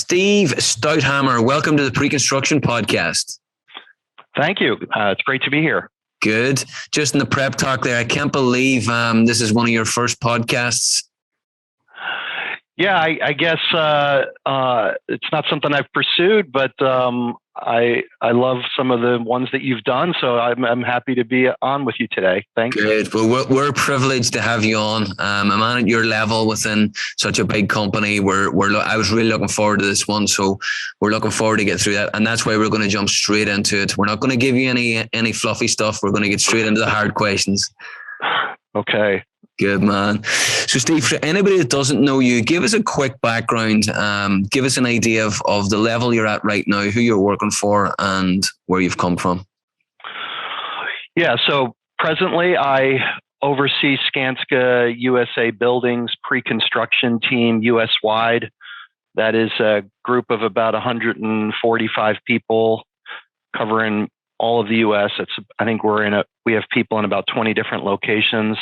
Steve Stouthamer, welcome to the Preconstruction Podcast. Thank you. It's great to be here. Good. Just in the prep talk there, I can't believe this is one of your first podcasts. Yeah, I guess it's not something I've pursued, but I love some of the ones that you've done. So I'm happy to be on with you today. Thank you. Good. Well, we're privileged to have you on. A man at your level within such a big company. I was really looking forward to this one, so we're looking forward to get through that, and that's why we're going to jump straight into it. We're not going to give you any fluffy stuff. We're going to get straight into the hard questions. Okay. Good, man. So, Steve, for anybody that doesn't know you, give us a quick background. Give us an idea of the level you're at right now, who you're working for, and where you've come from. Yeah, so presently I oversee Skanska USA Buildings Preconstruction team US-wide. That is a group of about 145 people covering all of the US. I think we have people in about 20 different locations.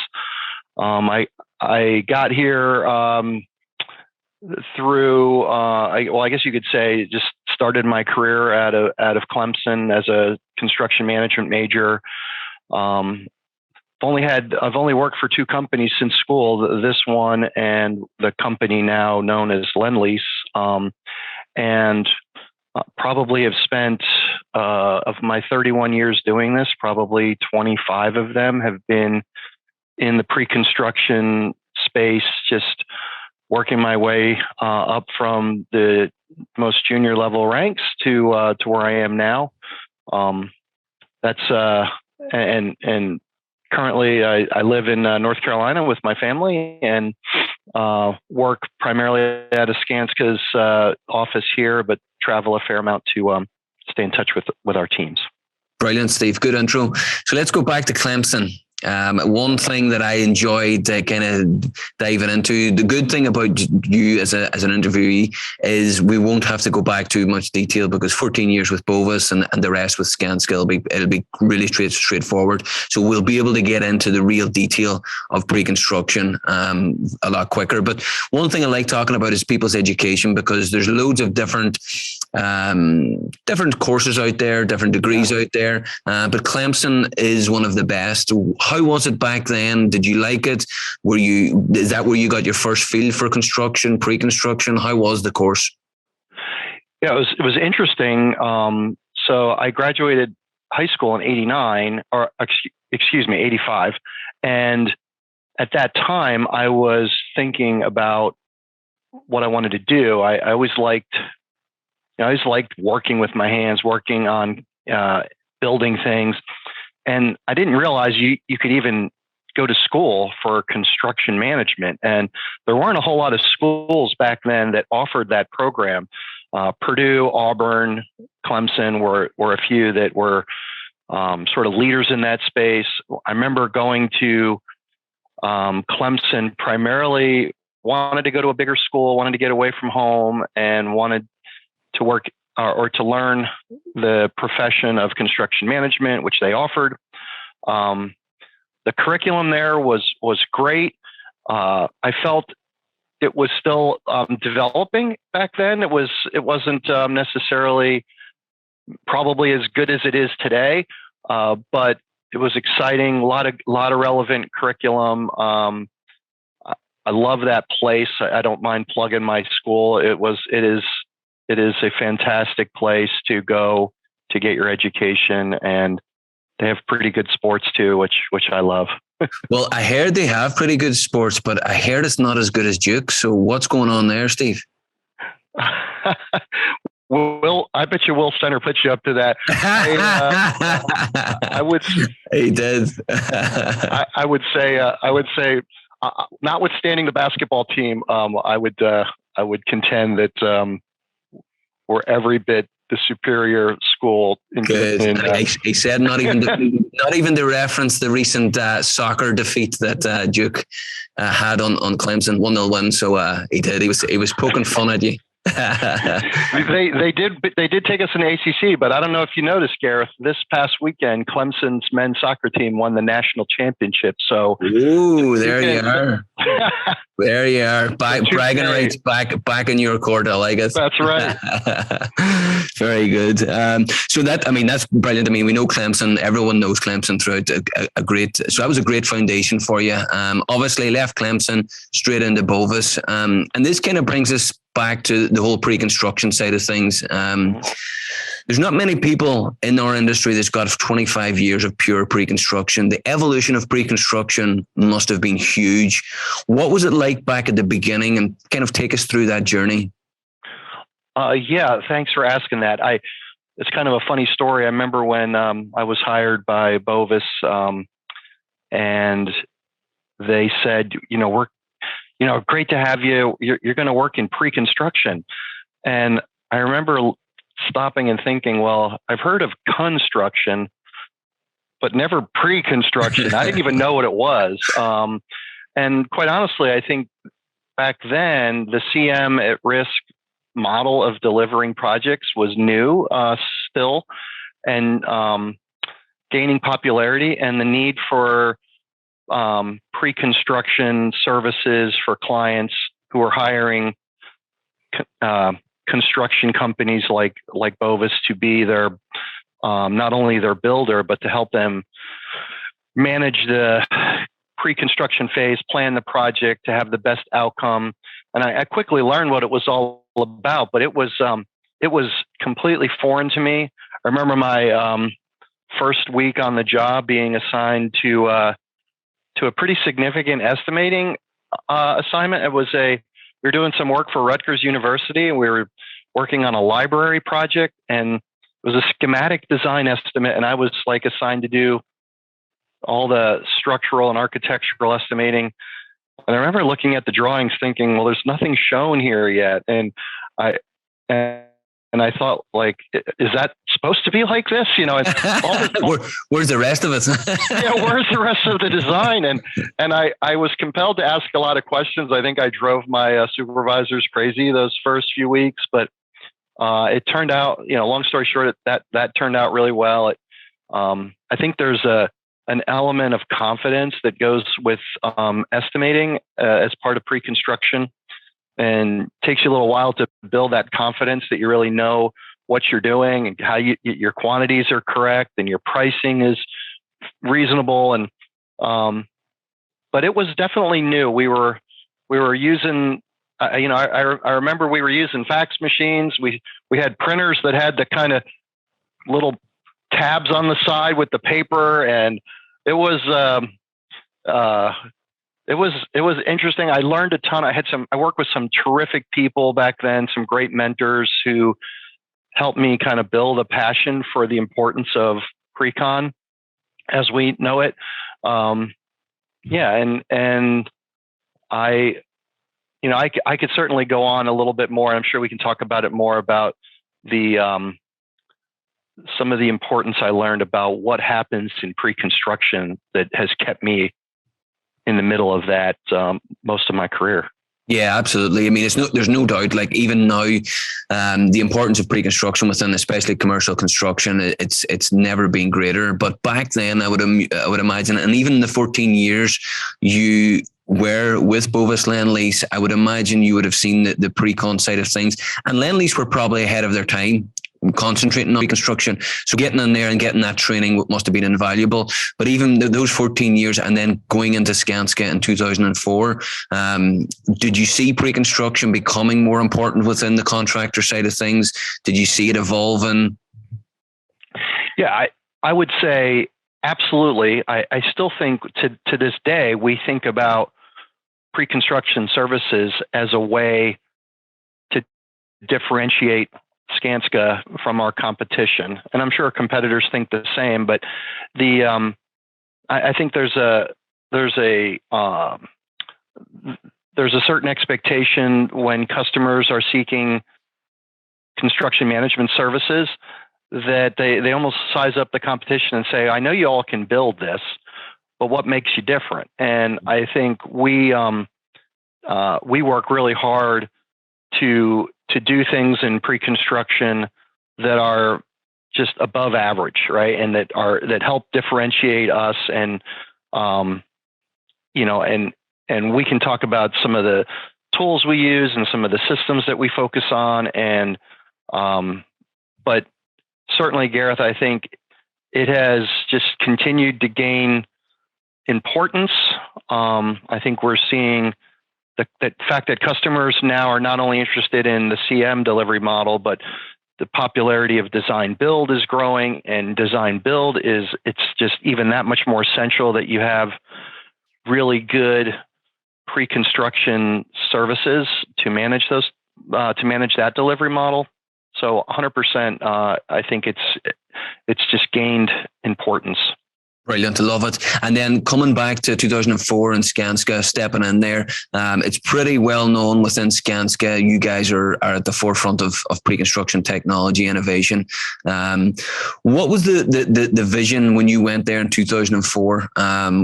I got here through I guess you could say just started my career out of Clemson as a construction management major. I've only worked for two companies since school, this one and the company now known as Lend-Lease, and probably have spent of my 31 years doing this, probably 25 of them have been in the pre-construction space, just working my way up from the most junior level ranks to where I am now. And currently I live in North Carolina with my family and work primarily at a Skanska's office here, but travel a fair amount to stay in touch with our teams. Brilliant, Steve. Good intro. So let's go back to Clemson. One thing that I enjoyed kind of diving into, the good thing about you as an interviewee is we won't have to go back too much detail because 14 years with Bovis and the rest with Skanska, it'll be really straightforward. So we'll be able to get into the real detail of pre-construction a lot quicker. But one thing I like talking about is people's education, because there's loads of different courses out there, different degrees out there, but Clemson is one of the best. How was it back then? Did you like it? Is that where you got your first feel for construction, pre-construction? How was the course? Yeah, it was interesting. So I graduated high school in 85. And at that time I was thinking about what I wanted to do. I always liked working with my hands, working on building things. And I didn't realize you could even go to school for construction management. And there weren't a whole lot of schools back then that offered that program. Purdue, Auburn, Clemson were a few that were sort of leaders in that space. I remember going to Clemson primarily, wanted to go to a bigger school, wanted to get away from home, and wanted to work or to learn the profession of construction management, which they offered. The curriculum there was great. I felt it was still developing back then. It wasn't necessarily probably as good as it is today, but it was exciting. A lot of relevant curriculum. I love that place. I don't mind plugging my school. It is a fantastic place to go to get your education, and they have pretty good sports too, which I love. Well, I heard they have pretty good sports, but I heard it's not as good as Duke. So what's going on there, Steve? Well, I bet you Will Center put you up to that. I would. He did. I would say, notwithstanding the basketball team, I would contend that we're every bit the superior school. Good. He said not even to reference the recent soccer defeat that Duke had on Clemson, 1-0 win. So he did. He was poking fun at you. They did take us in the ACC, but I don't know if you noticed, Gareth, this past weekend, Clemson's men's soccer team won the national championship. So, ooh, there you are. There you are. Bragging rights back in your court. I like it. That's right. Very good. So that's brilliant. I mean, we know Clemson. Everyone knows Clemson throughout a great. So that was a great foundation for you. Obviously left Clemson straight into Bovis. And this kind of brings us back to the whole pre-construction side of things. There's not many people in our industry that's got 25 years of pure pre-construction. The evolution of pre-construction must have been huge. What was it like back at the beginning, and kind of take us through that journey? Yeah, thanks for asking that. It's kind of a funny story. I remember when I was hired by Bovis, and they said, we're great to have you. You're going to work in pre-construction. And I remember stopping and thinking, well, I've heard of construction, but never pre-construction. I didn't even know what it was. And quite honestly, I think back then the CM at risk model of delivering projects was new still, and gaining popularity, and the need for pre-construction services for clients who are hiring construction companies like Bovis to be their not only their builder, but to help them manage the pre-construction phase, plan the project to have the best outcome. And I quickly learned what it was all about, but it was completely foreign to me. I remember my first week on the job being assigned to a pretty significant estimating assignment. We were doing some work for Rutgers University, and we were working on a library project, and it was a schematic design estimate, and I was assigned to do all the structural and architectural estimating. And I remember looking at the drawings thinking, well, there's nothing shown here yet. And I thought, is that supposed to be like this? Where's the rest of it? Yeah, where's the rest of the design? And I was compelled to ask a lot of questions. I think I drove my supervisors crazy those first few weeks, but it turned out, long story short, that turned out really well. I think there's an element of confidence that goes with estimating as part of pre-construction, and takes you a little while to build that confidence that you really know what you're doing and how your quantities are correct and your pricing is reasonable. And but it was definitely new. We were using I remember we were using fax machines. We had printers that had the kind of little tabs on the side with the paper, and it was interesting. I learned a ton. I worked with some terrific people back then, some great mentors who helped me kind of build a passion for the importance of pre-con as we know it. And I could certainly go on a little bit more. I'm sure we can talk about it more about the some of the importance I learned about what happens in pre-construction that has kept me in the middle of that most of my career. Yeah, absolutely. I mean, there's no doubt, even now, the importance of pre-construction within especially commercial construction, it's never been greater. But back then I would imagine, and even the 14 years you were with Bovis Lend-Lease, I would imagine you would have seen the pre-con side of things, and Lend-Lease were probably ahead of their time, concentrating on pre-construction. So getting in there and getting that training must have been invaluable. But even those 14 years and then going into Skanska in 2004, did you see pre-construction becoming more important within the contractor side of things? Did you see it evolving? Yeah, I would say absolutely. I still think to this day, we think about pre-construction services as a way to differentiate Skanska from our competition, and I'm sure competitors think the same. But I think there's a certain expectation when customers are seeking construction management services that they almost size up the competition and say, "I know you all can build this, but what makes you different?" And I think we work really hard to do things in pre-construction that are just above average, right? And that help differentiate us. And, and we can talk about some of the tools we use and some of the systems that we focus on. And, but certainly, Gareth, I think it has just continued to gain importance. I think we're seeing the fact that customers now are not only interested in the CM delivery model, but the popularity of design build is growing, and design build it's just even that much more essential that you have really good pre-construction services to manage that delivery model. So 100%, I think it's just gained importance. Brilliant. I love it. And then coming back to 2004 and Skanska, stepping in there, it's pretty well known within Skanska. You guys are at the forefront of pre-construction technology innovation. What was the vision when you went there in 2004?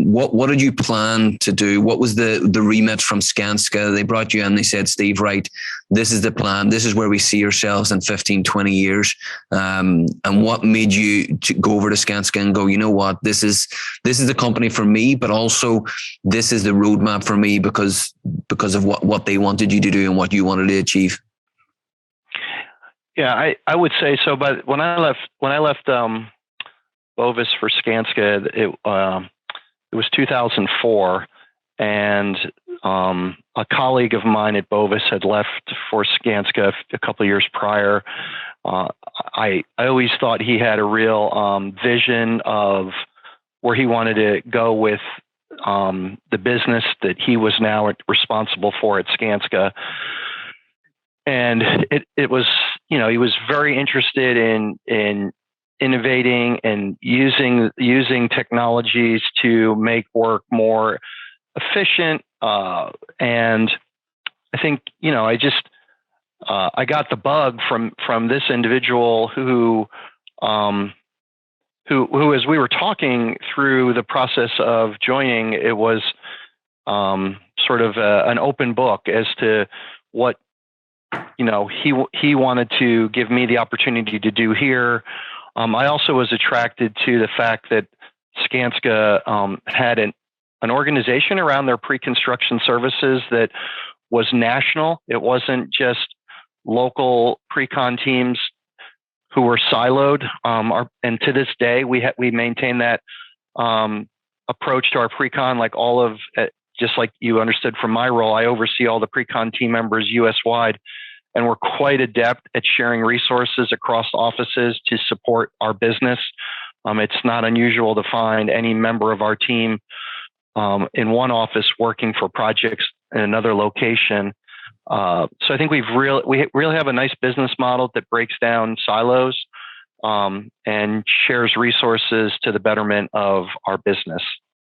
What did you plan to do? What was the remit from Skanska? They brought you in, they said, Steve, right, this is the plan. This is where we see ourselves in 15, 20 years. And what made you to go over to Skanska and go, you know what, this is the company for me, but also this is the roadmap for me because of what they wanted you to do and what you wanted to achieve? Yeah, I would say so. But when I left Bovis for Skanska, it was 2004, and a colleague of mine at Bovis had left for Skanska a couple of years prior. I always thought he had a real vision of where he wanted to go with the business that he was now responsible for at Skanska. And it was, he was very interested in innovating and using technologies to make work more efficient. And I think, I got the bug from this individual who, as we were talking through the process of joining, it was sort of an open book as to what he wanted to give me the opportunity to do here. I also was attracted to the fact that Skanska had an organization around their pre-construction services that was national. It wasn't just local pre-con teams who were siloed. And to this day, we maintain that approach to our pre-con, like just like you understood from my role, I oversee all the pre-con team members US-wide, and we're quite adept at sharing resources across offices to support our business. It's not unusual to find any member of our team in one office working for projects in another location. So I think we really have a nice business model that breaks down silos and shares resources to the betterment of our business.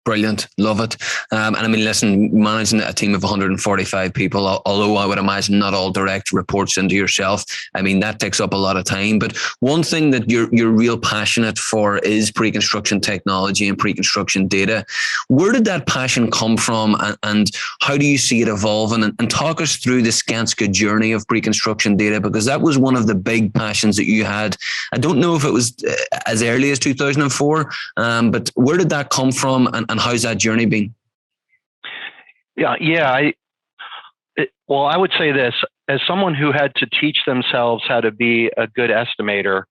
Brilliant. Love it. And I mean, listen, managing a team of 145 people, although I would imagine not all direct reports into yourself, I mean, that takes up a lot of time. But one thing that you're real passionate for is pre-construction technology and pre-construction data. Where did that passion come from, and how do you see it evolving? And talk us through the Skanska journey of pre-construction data, because that was one of the big passions that you had. I don't know if it was as early as 2004, but where did that come from, and how's that journey been? Yeah. I would say this, as someone who had to teach themselves how to be a good estimator,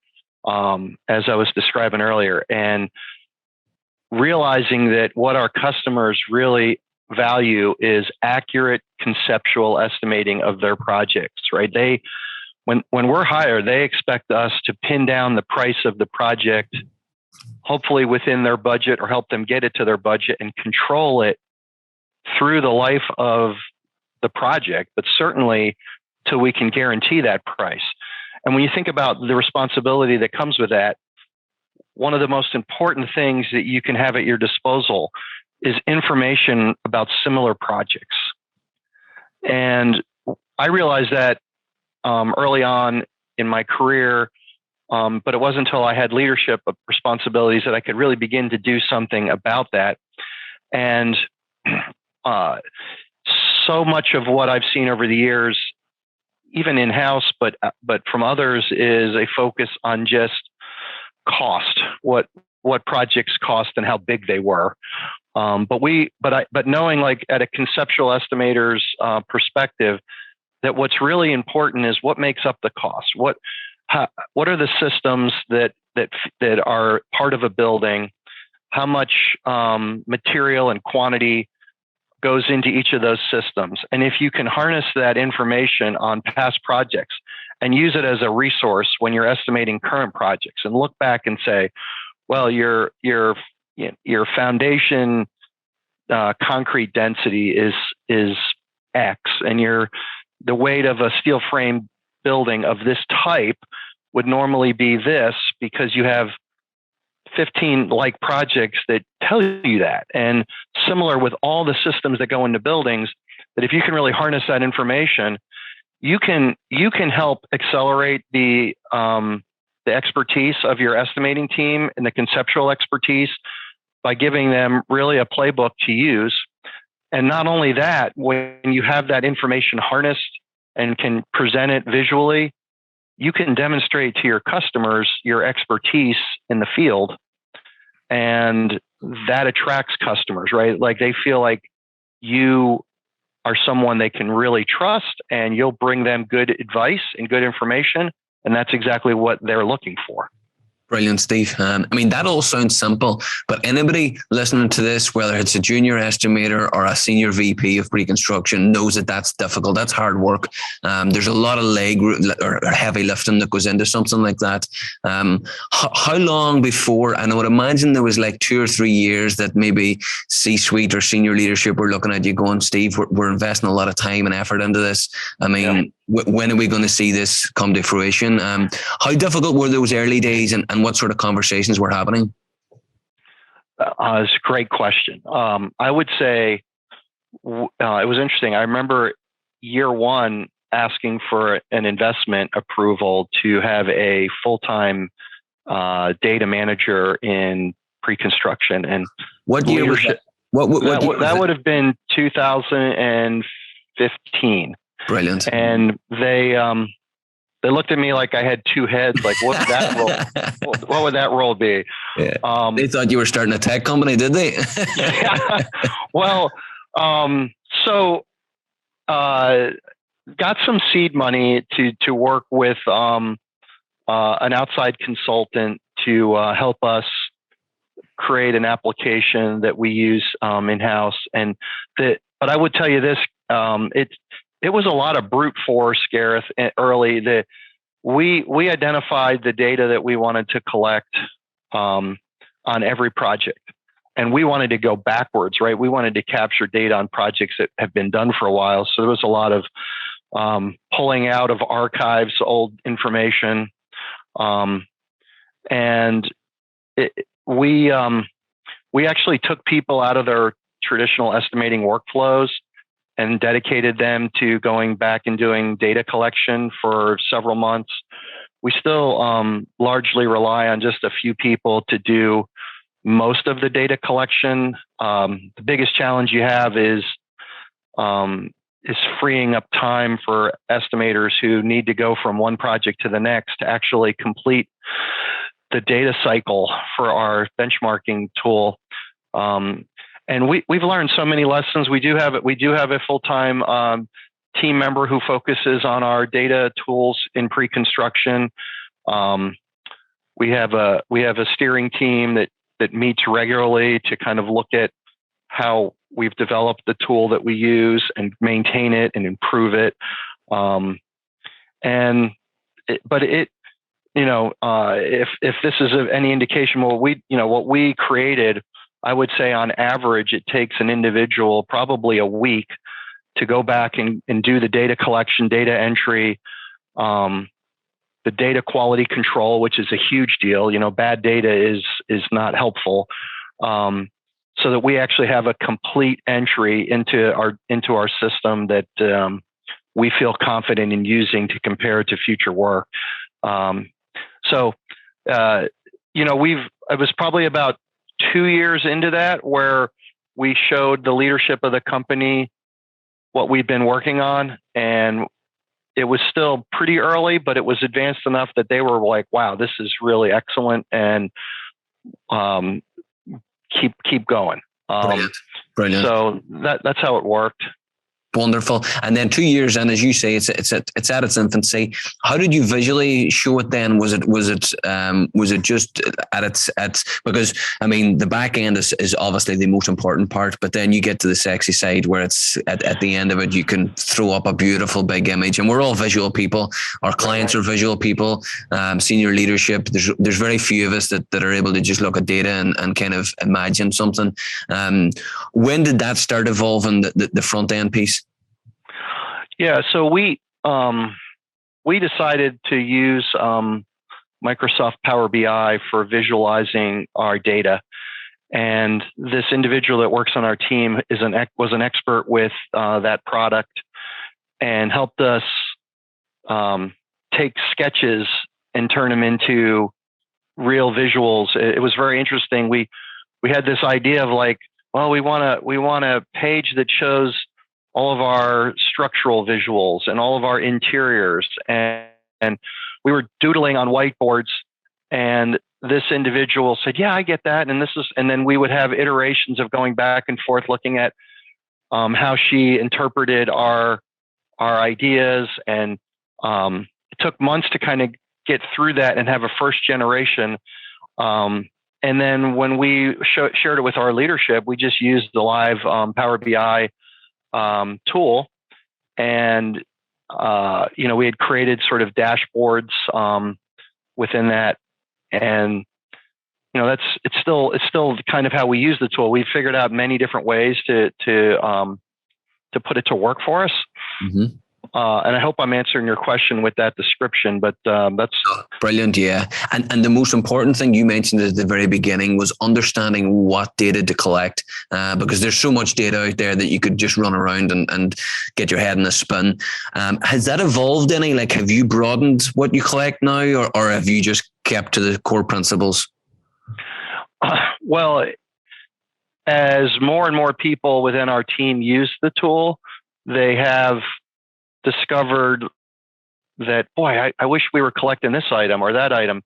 as I was describing earlier, and realizing that what our customers really value is accurate conceptual estimating of their projects, right? When we're hired, they expect us to pin down the price of the project, hopefully within their budget, or help them get it to their budget and control it through the life of the project, but certainly till we can guarantee that price. And when you think about the responsibility that comes with that, one of the most important things that you can have at your disposal is information about similar projects. And I realized that early on in my career, but it wasn't until I had leadership responsibilities that I could really begin to do something about that. And so much of what I've seen over the years even in-house, but from others, is a focus on just cost, what projects cost and how big they were. But knowing, like, at a conceptual estimator's perspective, that what's really important is what makes up the cost. What are the systems that are part of a building? How much material and quantity goes into each of those systems? And if you can harness that information on past projects and use it as a resource when you're estimating current projects, and look back and say, well, your foundation concrete density is X, and the weight of a steel frame building of this type would normally be this, because you have 15 like projects that tell you that. And similar with all the systems that go into buildings, that if you can really harness that information, you can help accelerate the expertise of your estimating team and the conceptual expertise by giving them really a playbook to use. And not only that, when you have that information harnessed and can present it visually, you can demonstrate to your customers your expertise in the field, and that attracts customers, right? Like, they feel like you are someone they can really trust, and you'll bring them good advice and good information, and that's exactly what they're looking for. Brilliant, Steve. I mean, that all sounds simple, but anybody listening to this, whether it's a junior estimator or a senior VP of pre-construction, knows that that's difficult. That's hard work. There's a lot of leg or heavy lifting that goes into something like that. How long before, and I would imagine there was like 2 or 3 years that maybe C-suite or senior leadership were looking at you going, Steve, we're investing a lot of time and effort into this. I mean, when are we going to see this come to fruition? How difficult were those early days, and what sort of conversations were happening? It's a great question. I would say it was interesting. I remember year one asking for an investment approval to have a full-time data manager in pre-construction. And what year was that? That would have been 2015. Brilliant. And they looked at me like I had two heads. Like, what would that role? What would that role be? Yeah. They thought you were starting a tech company, did they? Yeah. Well, so got some seed money to work with an outside consultant to help us create an application that we use in-house. But I would tell you this: it was a lot of brute force, Gareth, early. That we identified the data that we wanted to collect on every project, and we wanted to go backwards, right? We wanted to capture data on projects that have been done for a while. So there was a lot of pulling out of archives, old information, and we actually took people out of their traditional estimating workflows and dedicated them to going back and doing data collection for several months. We still largely rely on just a few people to do most of the data collection. The biggest challenge you have is freeing up time for estimators who need to go from one project to the next to actually complete the data cycle for our benchmarking tool. And we've learned so many lessons. We do have a full-time team member who focuses on our data tools in pre-construction. We have a steering team that meets regularly to kind of look at how we've developed the tool that we use and maintain it and improve it. If this is any indication, what we created, I would say on average, it takes an individual probably a week to go back and do the data collection, data entry, the data quality control, which is a huge deal. Bad data is not helpful. So that we actually have a complete entry into our system that we feel confident in using to compare it to future work. It was probably about 2 years into that where we showed the leadership of the company what we've been working on, and it was still pretty early, but it was advanced enough that they were like, wow, this is really excellent, and keep going. Brilliant. So that's how it worked. Wonderful. And then 2 years in, as you say, it's at its infancy. How did you visually show it then? Was it just at its because I mean the back end is obviously the most important part, but then you get to the sexy side where it's at the end of it you can throw up a beautiful big image, and we're all visual people. Our clients are visual people. Senior leadership. There's very few of us that are able to just look at data and kind of imagine something. When did that start evolving, the front end piece? Yeah, so we decided to use Microsoft Power BI for visualizing our data, and this individual that works on our team was an expert with that product, and helped us take sketches and turn them into real visuals. It was very interesting. We had this idea of like, well, we want a page that shows all of our structural visuals and all of our interiors. And we were doodling on whiteboards, and this individual said, yeah, I get that. And then we would have iterations of going back and forth, looking at how she interpreted our ideas. And it took months to kind of get through that and have a first generation. And then when we shared it with our leadership, we just used the live Power BI tool, and we had created sort of dashboards within that, and it's still kind of how we use the tool. We've figured out many different ways to put it to work for us. Mm-hmm. And I hope I'm answering your question with that description, but that's brilliant. Yeah. And the most important thing you mentioned at the very beginning was understanding what data to collect, because there's so much data out there that you could just run around and get your head in a spin. Has that evolved any? Like, have you broadened what you collect now, or have you just kept to the core principles? Well, as more and more people within our team use the tool, they have discovered that, boy, I wish we were collecting this item or that item.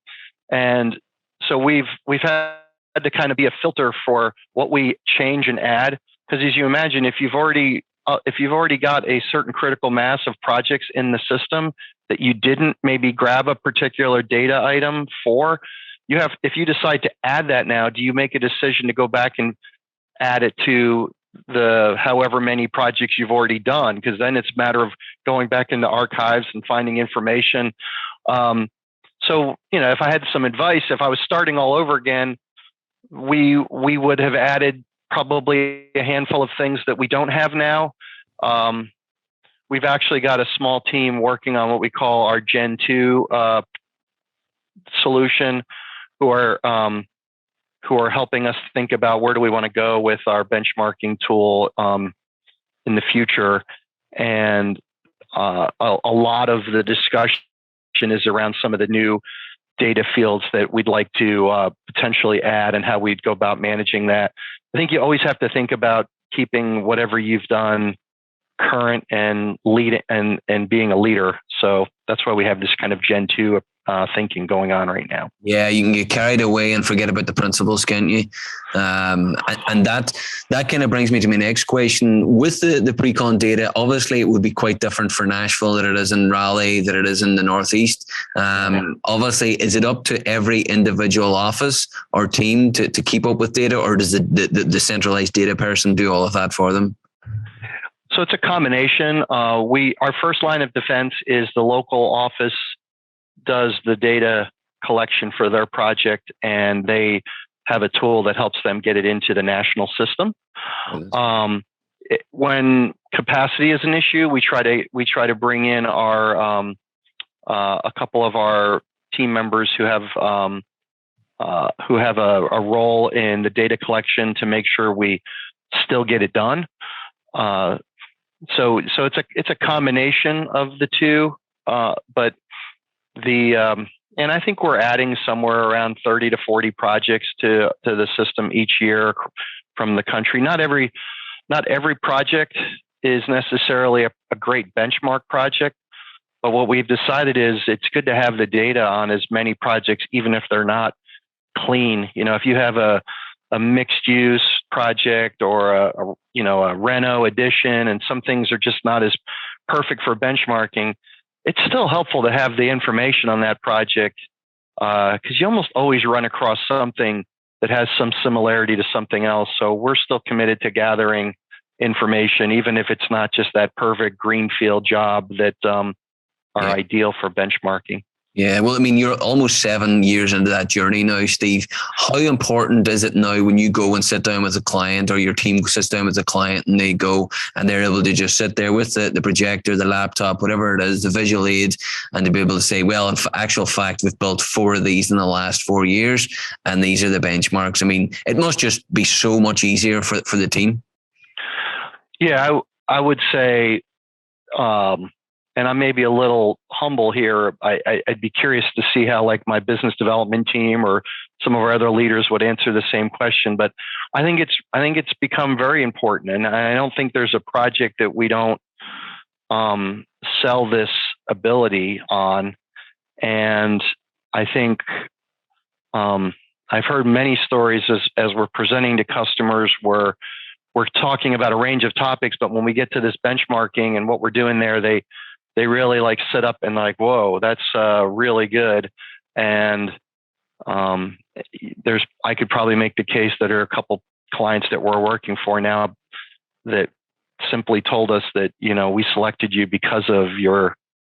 And so we've had to kind of be a filter for what we change and add. Because as you imagine, if you've already got a certain critical mass of projects in the system that you didn't maybe grab a particular data item for, if you decide to add that now, do you make a decision to go back and add it to the however many projects you've already done? Because then it's a matter of going back into archives and finding information. So if I had some advice, if I was starting all over again, we would have added probably a handful of things that we don't have now. We've actually got a small team working on what we call our Gen 2 solution, who are helping us think about where do we want to go with our benchmarking tool in the future. And a lot of the discussion is around some of the new data fields that we'd like to potentially add and how we'd go about managing that. I think you always have to think about keeping whatever you've done current and lead and being a leader. So that's why we have this kind of Gen 2 thinking going on right now. Yeah, you can get carried away and forget about the principles, can't you? And that kind of brings me to my next question. With the pre-con data, obviously it would be quite different for Nashville than it is in Raleigh, than it is in the Northeast. Obviously, is it up to every individual office or team to keep up with data, or does the centralized data person do all of that for them? So it's a combination. Our first line of defense is the local office does the data collection for their project, and they have a tool that helps them get it into the national system. When capacity is an issue, we try to bring in our a couple of our team members who have a role in the data collection to make sure we still get it done. So it's a combination of the two, but and I think we're adding somewhere around 30 to 40 projects to the system each year from the country. Not every project is necessarily a great benchmark project, But what we've decided is it's good to have the data on as many projects, even if they're not clean. If you have a mixed use project or a reno addition, and some things are just not as perfect for benchmarking, it's still helpful to have the information on that project, because you almost always run across something that has some similarity to something else. So we're still committed to gathering information, even if it's not just that perfect greenfield job that are ideal for benchmarking. Yeah, well, I mean, you're almost 7 years into that journey now, Steve. How important is it now when you go and sit down with a client, or your team sits down with a client and they're able to just sit there with the projector, the laptop, whatever it is, the visual aid, and to be able to say, well, in actual fact, we've built 4 of these in the last 4 years, and these are the benchmarks. I mean, it must just be so much easier for the team. Yeah, I would say, and I may be a little humble here, I'd be curious to see how like my business development team or some of our other leaders would answer the same question. But I think it's become very important, and I don't think there's a project that we don't sell this ability on. And I think I've heard many stories as we're presenting to customers where we're talking about a range of topics, but when we get to this benchmarking and what we're doing there, they really like sit up and like, whoa, that's really good. And I could probably make the case that there are a couple clients that we're working for now that simply told us that, we selected you because of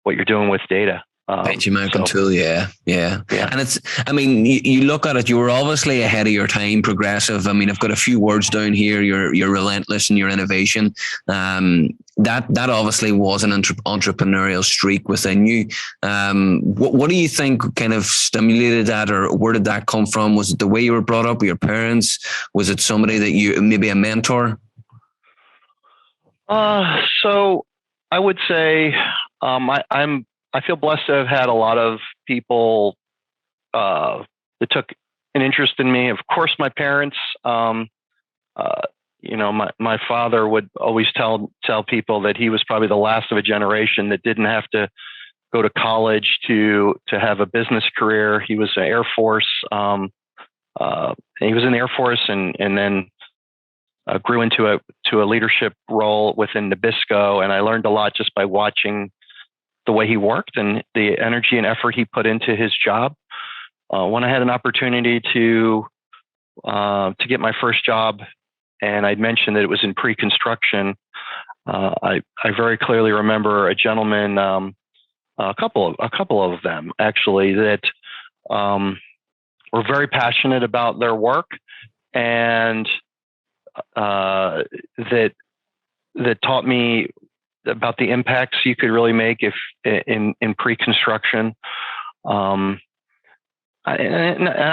what you're doing with data. Benchmarking tool, yeah. And it's, I mean, you look at it, you were obviously ahead of your time, progressive. I mean, I've got a few words down here. You're relentless in your innovation. That obviously was an entrepreneurial streak within you. What do you think kind of stimulated that, or where did that come from? Was it the way you were brought up with your parents? Was it somebody that maybe a mentor? So I would say I feel blessed to have had a lot of people that took an interest in me. Of course, my parents. My father would always tell people that he was probably the last of a generation that didn't have to go to college to have a business career. He was an Air Force. He was in the Air Force, and then grew into a leadership role within Nabisco. And I learned a lot just by watching the way he worked and the energy and effort he put into his job. When I had an opportunity to get my first job, and I'd mentioned that it was in pre-construction, I very clearly remember a gentleman, a couple of them actually, that were very passionate about their work, and that taught me about the impacts you could really make if in pre-construction. I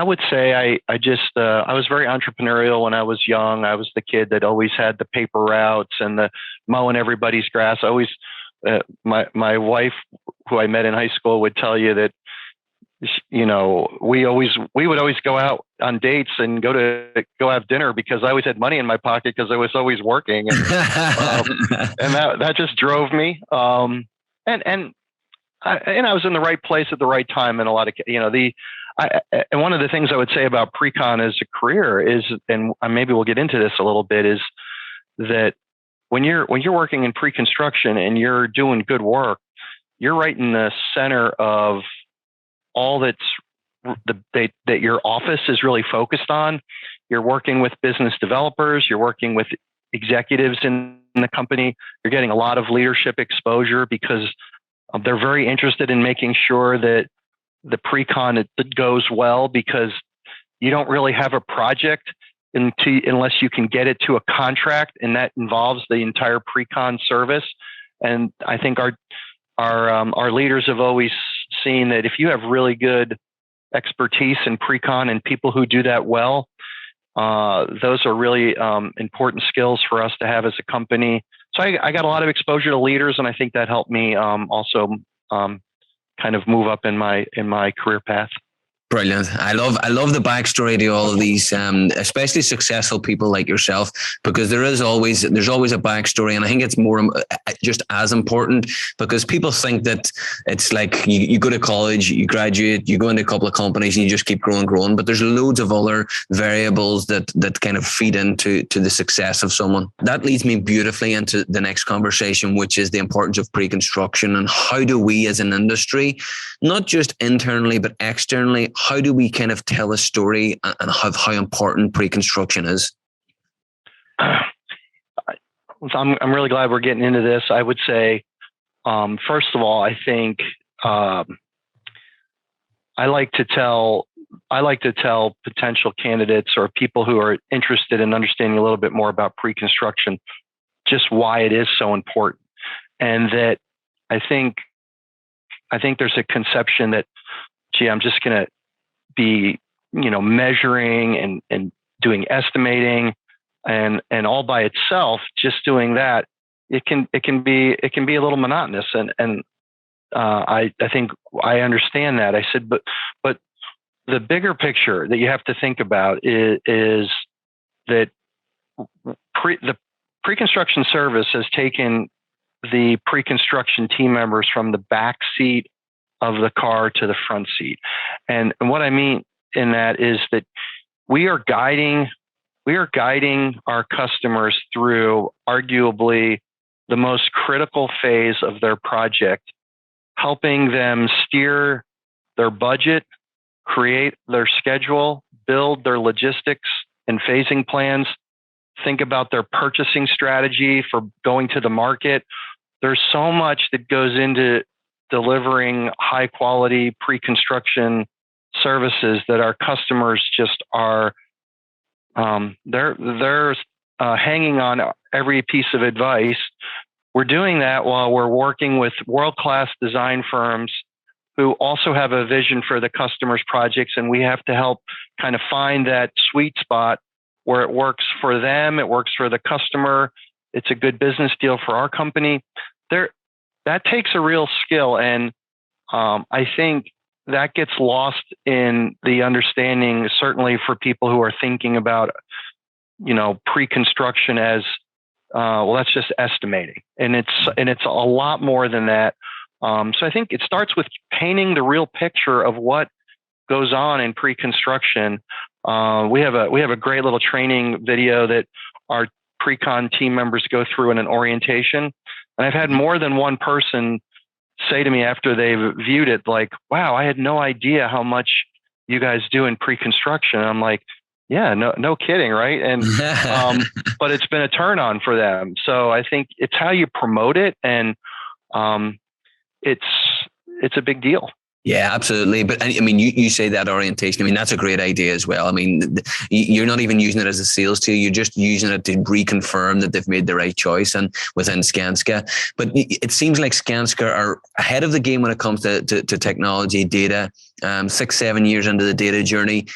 would say I was very entrepreneurial when I was young. I was the kid that always had the paper routes and the mowing everybody's grass. I always, my wife, who I met in high school, would tell you that, we would always go out on dates and go have dinner because I always had money in my pocket because I was always working, and that just drove me. And I was in the right place at the right time, and a lot of and one of the things I would say about pre-con as a career is, and maybe we'll get into this a little bit, is that when you're working in pre-construction and you're doing good work, you're right in the center of all that your office is really focused on. You're working with business developers, you're working with executives in the company, you're getting a lot of leadership exposure because they're very interested in making sure that the pre-con goes well, because you don't really have a project unless you can get it to a contract, and that involves the entire pre-con service. And I think our leaders have always seen that if you have really good expertise in pre-con and people who do that well, those are really important skills for us to have as a company. So I got a lot of exposure to leaders, and I think that helped me also kind of move up in my career path. Brilliant. I love the backstory to all of these, especially successful people like yourself, because there's always a backstory, and I think it's more just as important, because people think that it's like you go to college, you graduate, you go into a couple of companies, and you just keep growing. But there's loads of other variables that kind of feed into the success of someone. That leads me beautifully into the next conversation, which is the importance of pre-construction, and how do we as an industry, not just internally but externally, how do we kind of tell a story and how important pre-construction is? I'm really glad we're getting into this. I would say, first of all, I think I like to tell potential candidates or people who are interested in understanding a little bit more about pre-construction just why it is so important, and that I think there's a conception that, gee, I'm just going to be, measuring and doing estimating and all by itself, just doing that, it can be a little monotonous. And I think I understand that. I said, but the bigger picture that you have to think about is that the pre-construction service has taken the pre-construction team members from the back seat of the car to the front seat. And what I mean in that is that we are guiding our customers through arguably the most critical phase of their project, helping them steer their budget, create their schedule, build their logistics and phasing plans, think about their purchasing strategy for going to the market. There's so much that goes into delivering high quality pre-construction services that our customers just are, they're hanging on every piece of advice. We're doing that while we're working with world-class design firms who also have a vision for the customer's projects. And we have to help kind of find that sweet spot where it works for them, it works for the customer, it's a good business deal for our company. That takes a real skill, and I think that gets lost in the understanding, certainly for people who are thinking about, pre-construction as well, that's just estimating, and it's a lot more than that. So I think it starts with painting the real picture of what goes on in pre-construction. We have a great little training video that our pre-con team members go through in an orientation. And I've had more than one person say to me after they've viewed it, like, wow, I had no idea how much you guys do in pre-construction. And I'm like, yeah, no kidding, right? And but it's been a turn on for them. So I think it's how you promote it, and it's a big deal. Yeah, absolutely. But I mean, you say that orientation. I mean, that's a great idea as well. I mean, you're not even using it as a sales tool. You're just using it to reconfirm that they've made the right choice, and within Skanska. But it seems like Skanska are ahead of the game when it comes to technology, data. 6-7 years into the data journey,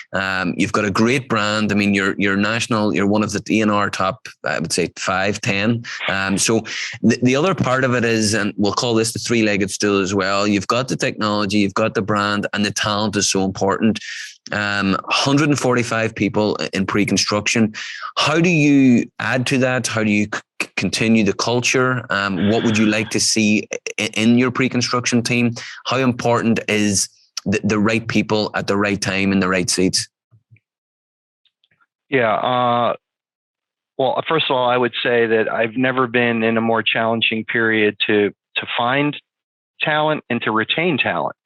you've got a great brand. I mean, you're national. You're one of the ENR top, I would say 5-10. So the other part of it is, and we'll call this the three-legged stool as well. You've got the technology, you've got the brand, and the talent is so important. 145 people in pre-construction. How do you add to that? How do you continue the culture? What would you like to see in your pre-construction team? How important is the right people at the right time in the right seats? Yeah. Well, first of all, I would say that I've never been in a more challenging period to find talent and to retain talent.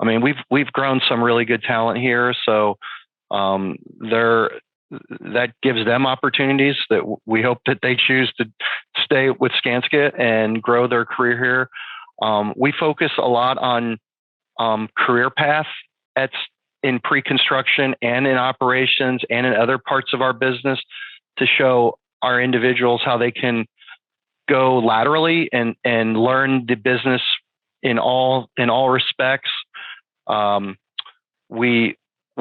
I mean, we've grown some really good talent here, so that gives them opportunities that we hope that they choose to stay with Skanska and grow their career here. We focus a lot on career path in pre-construction and in operations and in other parts of our business to show our individuals how they can go laterally and learn the business in all respects. We're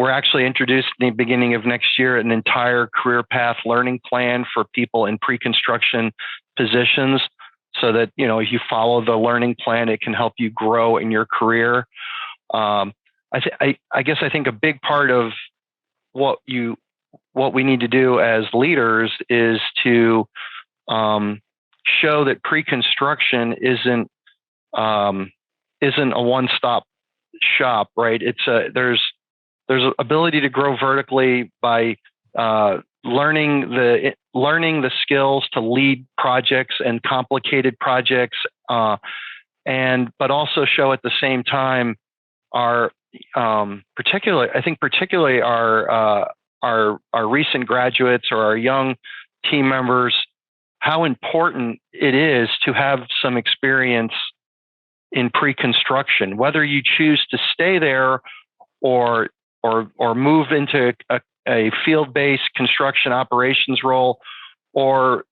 actually introduced in the beginning of next year an entire career path learning plan for people in pre-construction positions, so that, if you follow the learning plan, it can help you grow in your career. I guess I think a big part of what we need to do as leaders is to show that pre-construction isn't a one-stop shop, right? There's an ability to grow vertically by learning the skills to lead projects and complicated projects, but also show at the same time particularly our recent graduates or our young team members, how important it is to have some experience in pre-construction, whether you choose to stay there or move into a field-based construction operations role, or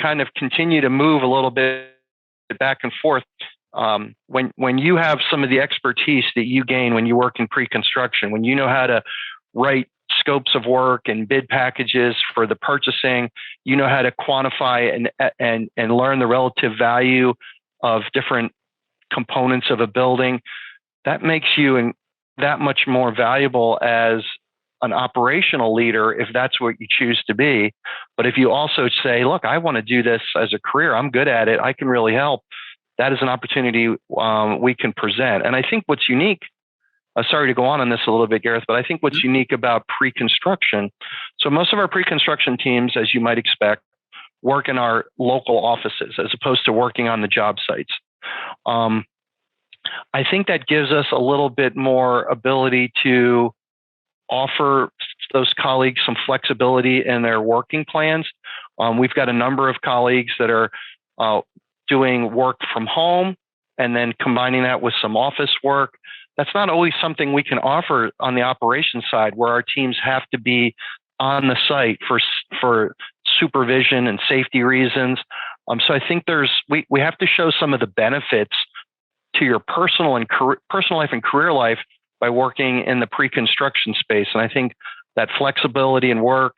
kind of continue to move a little bit back and forth. When you have some of the expertise that you gain when you work in pre-construction, when you know how to write scopes of work and bid packages for the purchasing, you know how to quantify and learn the relative value of different components of a building, that makes you that much more valuable as an operational leader if that's what you choose to be. But if you also say, look, I want to do this as a career, I'm good at it, I can really help, that is an opportunity we can present. And I think what's unique, sorry to go on this a little bit, Gareth, but I think what's unique about pre-construction, so most of our pre-construction teams, as you might expect, work in our local offices as opposed to working on the job sites. I think that gives us a little bit more ability to offer those colleagues some flexibility in their working plans. We've got a number of colleagues that are doing work from home and then combining that with some office work. That's not always something we can offer on the operations side, where our teams have to be on the site for supervision and safety reasons. So I think we have to show some of the benefits to your personal life and career life by working in the pre-construction space. And I think that flexibility in work,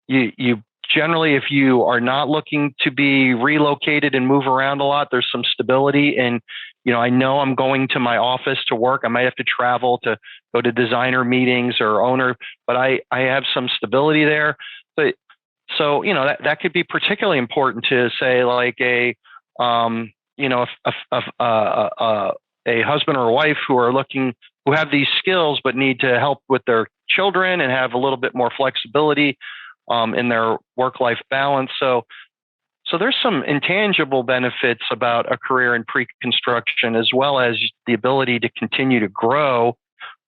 you generally, if you are not looking to be relocated and move around a lot, there's some stability. And, I know I'm going to my office to work. I might have to travel to go to designer meetings or owner, but I have some stability there. But so, that could be particularly important to say, like a husband or a wife who have these skills but need to help with their children and have a little bit more flexibility in their work-life balance. So there's some intangible benefits about a career in pre-construction, as well as the ability to continue to grow.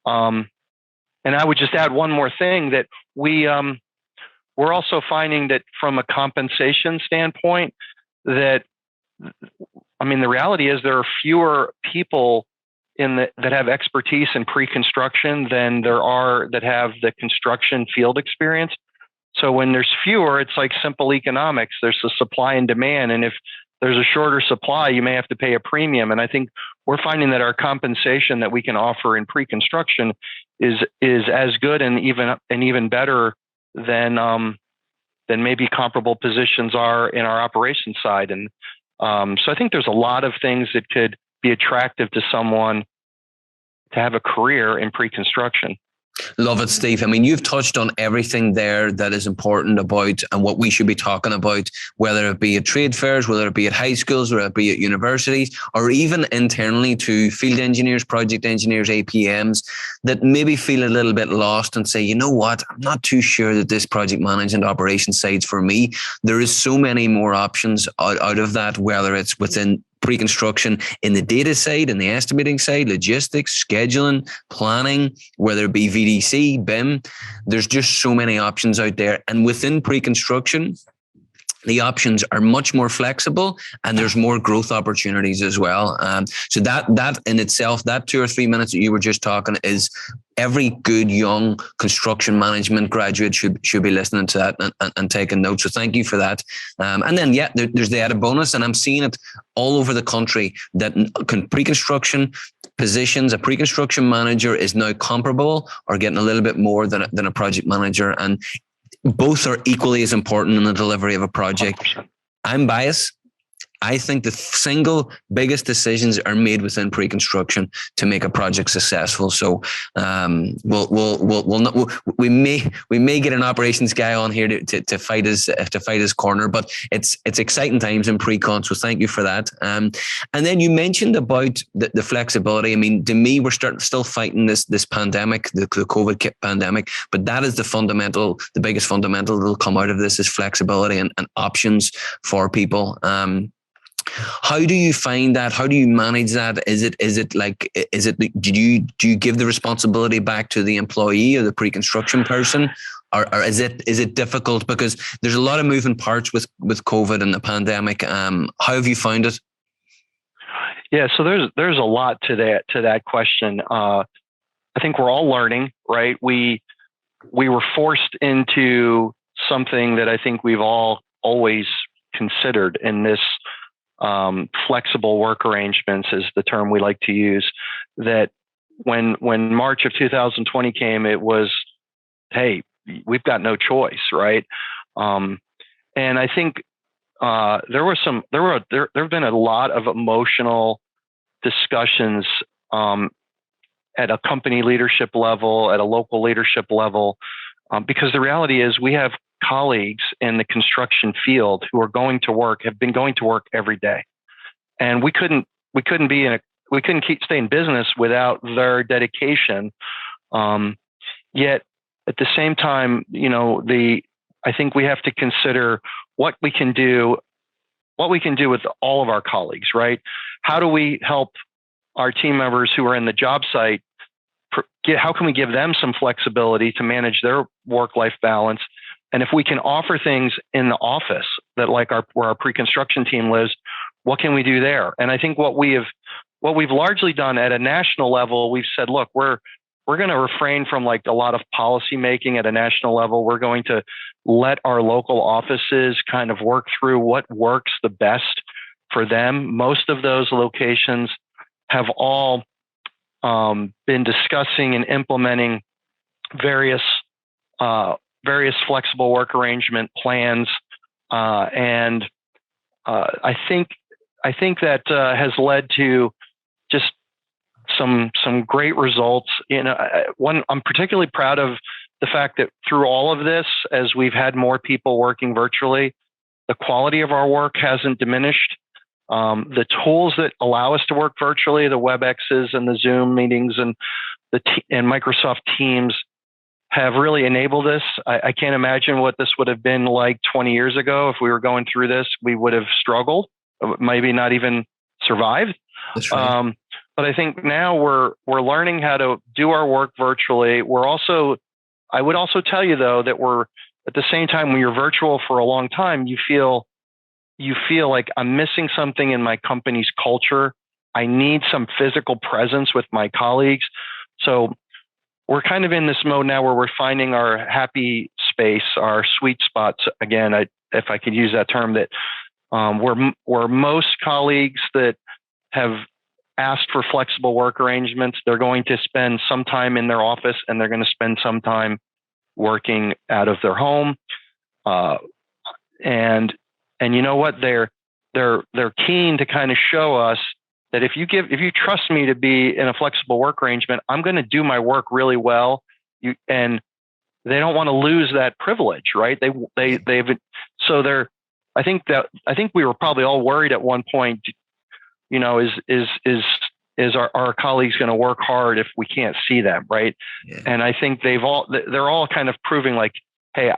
And I would just add one more thing, that we're also finding that from a compensation standpoint, the reality is there are fewer people that have expertise in pre-construction than there are that have the construction field experience. So when there's fewer, it's like simple economics. There's a supply and demand. And if there's a shorter supply, you may have to pay a premium. And I think we're finding that our compensation that we can offer in pre-construction is as good and even better than maybe comparable positions are in our operations side. And so I think there's a lot of things that could be attractive to someone to have a career in pre-construction. Love it, Steve. You've touched on everything there that is important about and what we should be talking about, whether it be at trade fairs, whether it be at high schools, whether it be at universities, or even internally to field engineers, project engineers, APMs that maybe feel a little bit lost and say, you know what, I'm not too sure that this project management operations side's for me. There is so many more options out of that, whether it's within pre-construction in the data side, in the estimating side, logistics, scheduling, planning, whether it be VDC, BIM. There's just so many options out there. And within pre-construction, the options are much more flexible and there's more growth opportunities as well. So that in itself, that 2 or 3 minutes that you were just talking, is every good young construction management graduate should be listening to that and taking notes. So thank you for that. And then, there's the added bonus, and I'm seeing it all over the country that pre-construction positions, a pre-construction manager is now comparable or getting a little bit more than a project manager. And both are equally as important in the delivery of a project. 100%. I'm biased. I think the single biggest decisions are made within pre-construction to make a project successful. So we may get an operations guy on here to fight his corner, but it's exciting times in pre-con. So thank you for that. And then you mentioned about the flexibility. I mean, to me, we're still fighting this pandemic, the COVID pandemic, but that is the biggest fundamental that will come out of this is flexibility and options for people. How do you find that? How do you manage that? Do you give the responsibility back to the employee or the pre-construction person? Or is it difficult because there's a lot of moving parts with COVID and the pandemic? How have you found it? Yeah, so there's a lot to that question. I think we're all learning, right? We were forced into something that I think we've all always considered in this flexible work arrangements is the term we like to use. That when March of 2020 came, it was, hey, we've got no choice, right? And I think there have been a lot of emotional discussions at a company leadership level, at a local leadership level, because the reality is we have colleagues in the construction field who are have been going to work every day, and we couldn't stay in business without their dedication. Yet at the same time, I think we have to consider what we can do with all of our colleagues, right? How do we help our team members who are in the job site? How can we give them some flexibility to manage their work-life balance? And if we can offer things in the office that where our pre-construction team lives, what can we do there? And I think what we've largely done at a national level, we've said, look, we're going to refrain from a lot of policy making at a national level. We're going to let our local offices kind of work through what works the best for them. Most of those locations have all been discussing and implementing various flexible work arrangement plans, and I think that has led to just some great results. I'm particularly proud of the fact that through all of this, as we've had more people working virtually, the quality of our work hasn't diminished. The tools that allow us to work virtually, the WebExes and the Zoom meetings and Microsoft Teams, have really enabled this. I can't imagine what this would have been like 20 years ago. If we were going through this, we would have struggled, maybe not even survived. That's right. But I think now we're learning how to do our work virtually. I would also tell you though, that we're at the same time, when you're virtual for a long time, you feel like I'm missing something in my company's culture. I need some physical presence with my colleagues. So we're kind of in this mode now where we're finding our happy space, our sweet spots. Again, if I could use that term, that where most colleagues that have asked for flexible work arrangements, they're going to spend some time in their office and they're going to spend some time working out of their home. And you know what? They're keen to kind of show us that if you trust me to be in a flexible work arrangement, I'm going to do my work really well. And they don't want to lose that privilege, right? I think we were probably all worried at one point, is our colleagues going to work hard if we can't see them, right? Yeah. And I think they're all kind of proving like, hey,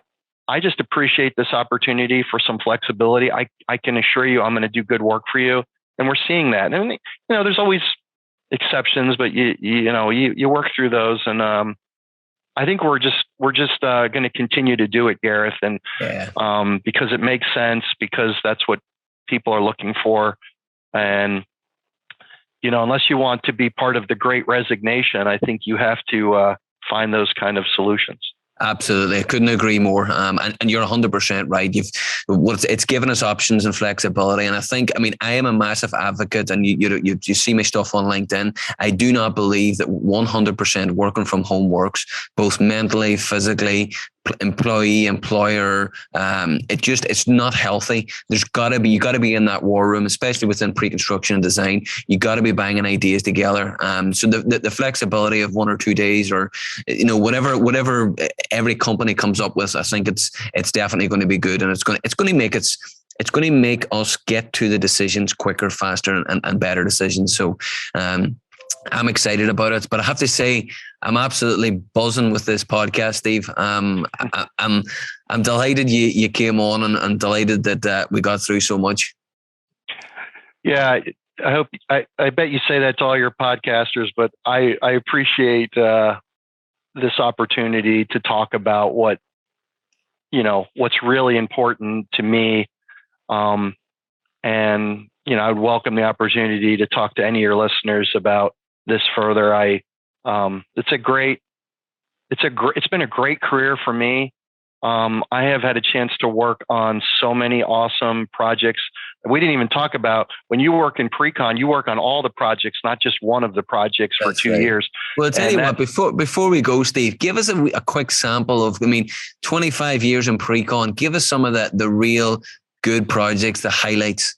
I just appreciate this opportunity for some flexibility. I can assure you I'm going to do good work for you. And we're seeing that. And there's always exceptions, but you work through those. And I think we're just going to continue to do it, Gareth. And because it makes sense, because that's what people are looking for. And unless you want to be part of the Great Resignation, I think you have to find those kind of solutions. Absolutely. I couldn't agree more. And you're 100% right. It's given us options and flexibility. And I am a massive advocate, and you see my stuff on LinkedIn. I do not believe that 100% working from home works, both mentally, physically, employee, employer. It's not healthy. You got to be in that war room, especially within pre-construction and design. You got to be banging ideas together. So the flexibility of 1 or 2 days, or whatever every company comes up with, I think it's definitely going to be good, and it's going to make us get to the decisions quicker, faster, and better decisions. So I'm excited about it, but I have to say I'm absolutely buzzing with this podcast, Steve. I'm delighted you came on, and delighted that we got through so much. Yeah, I bet you say that to all your podcasters, but I appreciate this opportunity to talk about what's really important to me. And I would welcome the opportunity to talk to any of your listeners about this further. It's been a great career for me. I have had a chance to work on so many awesome projects. We didn't even talk about, when you work in pre-con, you work on all the projects, not just one of the projects for 2 years. Well, I'll tell you what, before we go, Steve, give us a quick sample of, 25 years in pre-con. Give us some of the real good projects, the highlights.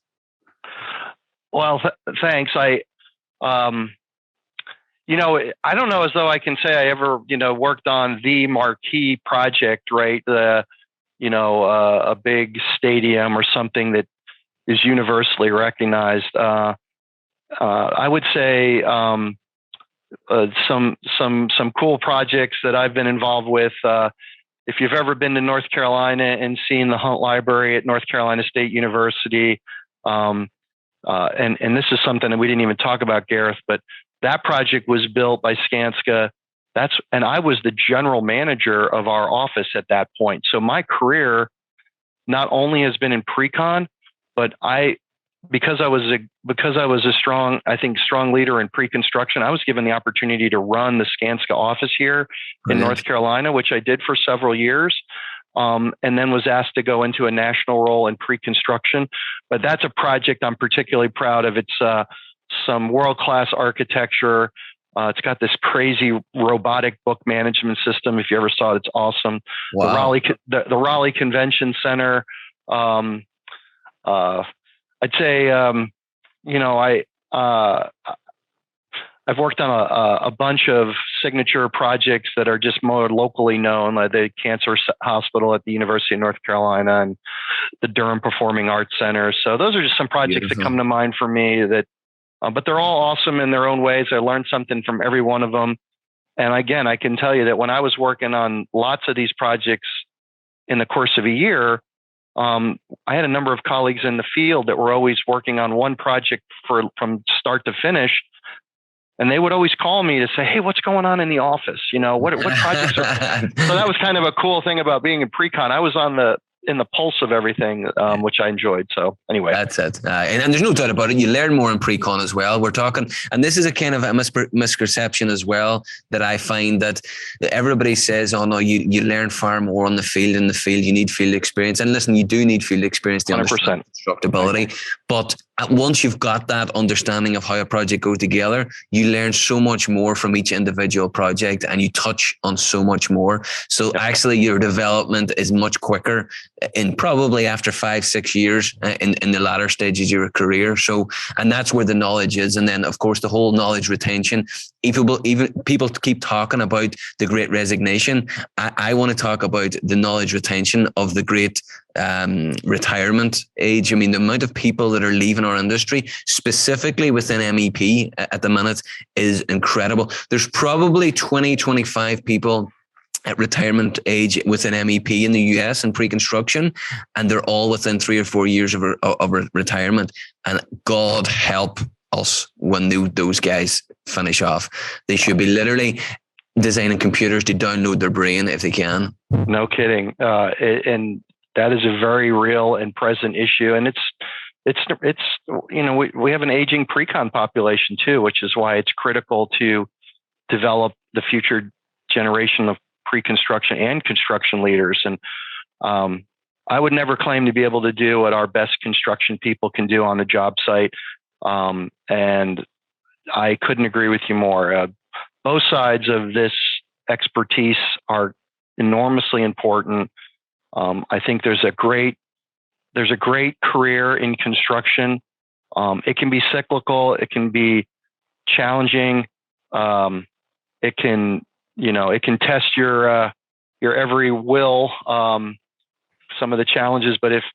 Well, thanks. I don't know as though I can say I ever, worked on the marquee project, right? A big stadium or something that is universally recognized. I would say some cool projects that I've been involved with. If you've ever been to North Carolina and seen the Hunt Library at North Carolina State University, and this is something that we didn't even talk about, Gareth, but that project was built by Skanska. And I was the general manager of our office at that point. So my career not only has been in pre-con, but because I was a strong leader in pre-construction, I was given the opportunity to run the Skanska office here in North Carolina, which I did for several years. And then was asked to go into a national role in pre-construction. But that's a project I'm particularly proud of. It's some world-class architecture. It's got this crazy robotic book management system. If you ever saw it, it's awesome. Wow. The Raleigh Convention Center. I'd say, I've worked on a bunch of signature projects that are just more locally known, like the Cancer Hospital at the University of North Carolina and the Durham Performing Arts Center. So those are just some projects that come to mind for me but they're all awesome in their own ways. I learned something from every one of them. And again, I can tell you that when I was working on lots of these projects in the course of a year, I had a number of colleagues in the field that were always working on one project from start to finish. And they would always call me to say, "Hey, what's going on in the office? What projects are?" So that was kind of a cool thing about being in pre-con. I was in the pulse of everything, which I enjoyed. So anyway, that's it. And there's no doubt about it. You learn more in pre-con as well. We're talking, and this is a kind of a misconception as well, that I find that everybody says, "Oh no, you learn far more on the field. In the field, you need field experience." And listen, you do need field experience to understand constructability. But once you've got that understanding of how a project goes together, you learn so much more from each individual project, and you touch on so much more. So actually your development is much quicker in probably after 5-6 years in the latter stages of your career. So, and that's where the knowledge is. And then of course the whole knowledge retention, even people keep talking about the great resignation. I want to talk about the knowledge retention of the great retirement age. The amount of people that are leaving our industry, specifically within MEP at the minute, is incredible. There's probably 20-25 people at retirement age within MEP in the US and pre-construction, and they're all within 3 or 4 years of retirement. And God help us when those guys finish off. They should be literally designing computers to download their brain if they can. No kidding. And that is a very real and present issue. And we have an aging pre-con population too, which is why it's critical to develop the future generation of pre-construction and construction leaders. And I would never claim to be able to do what our best construction people can do on the job site. And I couldn't agree with you more. Both sides of this expertise are enormously important. I think there's a great career in construction. It can be cyclical. It can be challenging. It can test your every will. Some of the challenges, but it's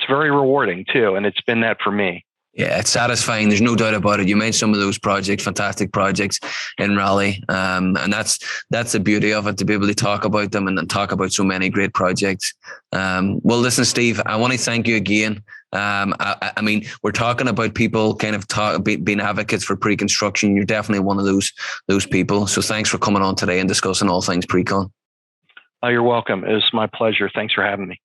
very rewarding too, and it's been that for me. Yeah, it's satisfying. There's no doubt about it. You made some of those projects, fantastic projects in Raleigh. And that's the beauty of it, to be able to talk about them and talk about so many great projects. Well, listen, Steve, I want to thank you again. I mean, we're talking about people kind of being advocates for pre-construction. You're definitely one of those people. So thanks for coming on today and discussing all things pre-con. Oh, you're welcome. It was my pleasure. Thanks for having me.